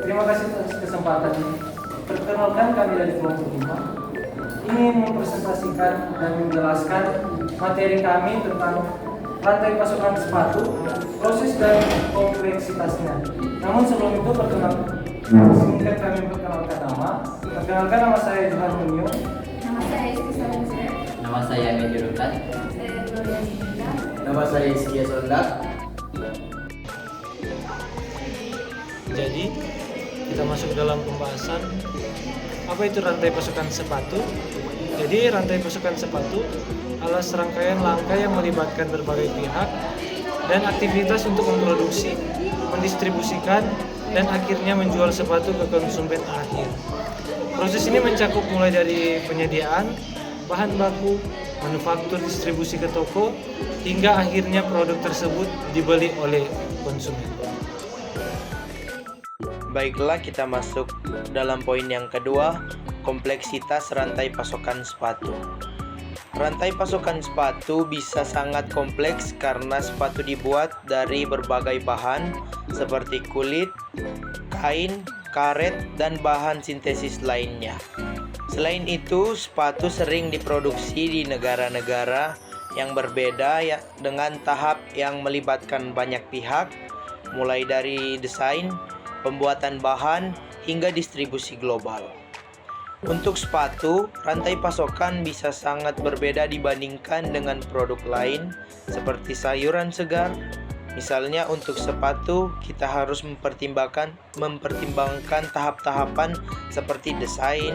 Terima kasih atas kesempatan ini. Perkenalkan, kami dari kelompok 5 ingin mempresentasikan dan menjelaskan materi kami tentang rantai pasokan sepatu, proses dan kompleksitasnya. Namun sebelum itu singkat kami perkenalkan nama. Perkenalkan, nama saya Johan Munyo. Nama saya Isti Samuel. Nama saya Medi Rutan. Saya Gloria Dinda. Nama saya Iskia Sondak. Jadi, kita masuk dalam pembahasan apa itu rantai pasokan sepatu. Jadi, rantai pasokan sepatu adalah serangkaian langkah yang melibatkan berbagai pihak dan aktivitas untuk memproduksi, mendistribusikan, dan akhirnya menjual sepatu ke konsumen akhir. Proses ini mencakup mulai dari penyediaan bahan baku, manufaktur, distribusi ke toko, hingga akhirnya produk tersebut dibeli oleh konsumen. Baiklah, kita masuk dalam poin yang kedua, kompleksitas rantai pasokan sepatu. Rantai pasokan sepatu bisa sangat kompleks karena sepatu dibuat dari berbagai bahan seperti kulit, kain, karet, dan bahan sintesis lainnya. Selain itu, sepatu sering diproduksi di negara-negara yang berbeda dengan tahap yang melibatkan banyak pihak, mulai dari desain, pembuatan bahan, hingga distribusi global. Untuk sepatu, rantai pasokan bisa sangat berbeda dibandingkan dengan produk lain seperti sayuran segar. Misalnya untuk sepatu, kita harus mempertimbangkan tahap-tahapan seperti desain,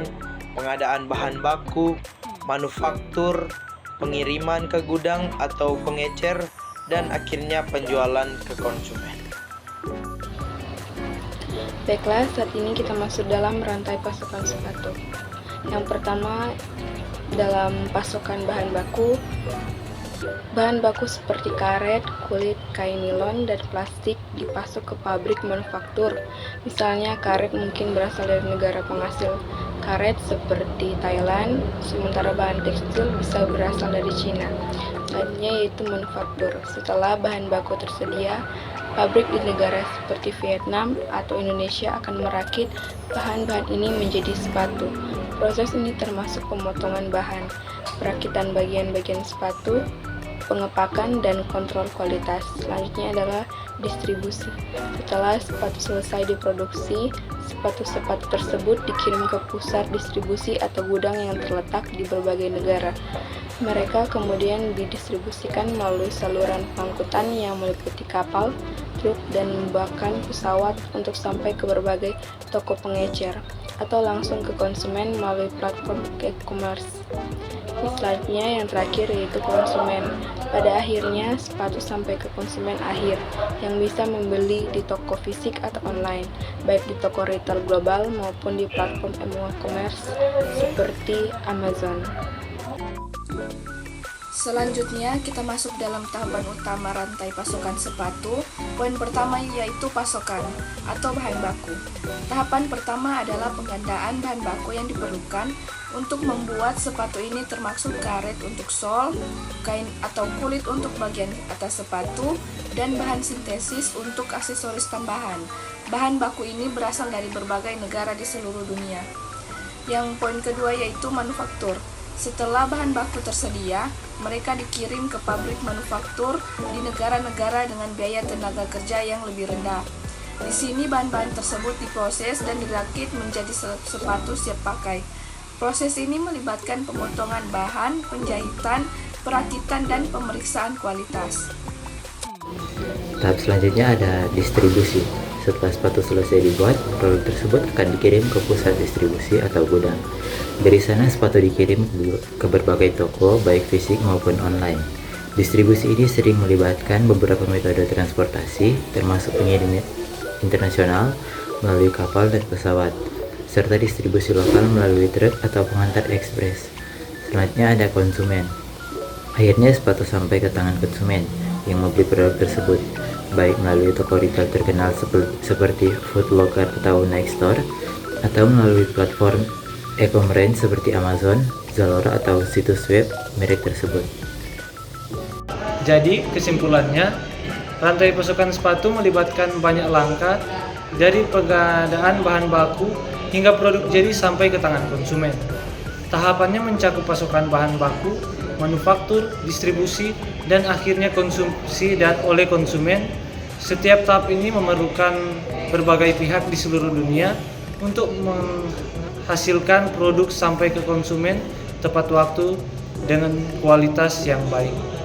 pengadaan bahan baku, manufaktur, pengiriman ke gudang atau pengecer, dan akhirnya penjualan ke konsumen. Baiklah, saat ini kita masuk dalam rantai pasokan sepatu. Yang pertama, dalam pasokan bahan baku. Bahan baku seperti karet, kulit, kain nilon, dan plastik dipasok ke pabrik manufaktur. Misalnya karet mungkin berasal dari negara penghasil karet seperti Thailand, sementara bahan tekstil bisa berasal dari Cina. Selanjutnya yaitu manufaktur. Setelah bahan baku tersedia, pabrik di negara seperti Vietnam atau Indonesia akan merakit bahan-bahan ini menjadi sepatu. Proses ini termasuk pemotongan bahan, perakitan bagian-bagian sepatu, pengepakan, dan kontrol kualitas. Selanjutnya adalah distribusi. Setelah sepatu selesai diproduksi, sepatu-sepatu tersebut dikirim ke pusat distribusi atau gudang yang terletak di berbagai negara. Mereka kemudian didistribusikan melalui saluran pengangkutan yang meliputi kapal, truk, dan bahkan pesawat untuk sampai ke berbagai toko pengecer atau langsung ke konsumen melalui platform e-commerce. Selanjutnya yang terakhir yaitu konsumen. Pada akhirnya sepatu sampai ke konsumen akhir yang bisa membeli di toko fisik atau online, baik di toko retail global maupun di platform e-commerce seperti Amazon. Selanjutnya kita masuk dalam tahapan utama rantai pasokan sepatu. Poin pertama yaitu pasokan atau bahan baku. Tahapan pertama adalah penggandaan bahan baku yang diperlukan untuk membuat sepatu ini, termasuk karet untuk sol, kain atau kulit untuk bagian atas sepatu, dan bahan sintesis untuk aksesoris tambahan. Bahan baku ini berasal dari berbagai negara di seluruh dunia. Yang poin kedua yaitu manufaktur. Setelah bahan baku tersedia, mereka dikirim ke pabrik manufaktur di negara-negara dengan biaya tenaga kerja yang lebih rendah. Di sini bahan-bahan tersebut diproses dan dirakit menjadi sepatu siap pakai. Proses ini melibatkan pemotongan bahan, penjahitan, perakitan, dan pemeriksaan kualitas. Tahap selanjutnya ada distribusi. Setelah sepatu selesai dibuat, produk tersebut akan dikirim ke pusat distribusi atau gudang. Dari sana sepatu dikirim ke berbagai toko, baik fisik maupun online. Distribusi ini sering melibatkan beberapa metode transportasi, termasuk pengirim internasional melalui kapal dan pesawat, serta distribusi lokal melalui truk atau pengantar ekspres. Selanjutnya ada konsumen. Akhirnya sepatu sampai ke tangan konsumen yang membeli produk tersebut, baik melalui toko retail terkenal seperti Foot Locker atau Nike Store, atau melalui platform e-commerce seperti Amazon, Zalora, atau situs web merek tersebut. Jadi kesimpulannya, rantai pasokan sepatu melibatkan banyak langkah dari pengadaan bahan baku hingga produk jadi sampai ke tangan konsumen. Tahapannya mencakup pasokan bahan baku, manufaktur, distribusi, dan akhirnya konsumsi dan oleh konsumen. Setiap tahap ini memerlukan berbagai pihak di seluruh dunia untuk menghasilkan produk sampai ke konsumen tepat waktu dengan kualitas yang baik.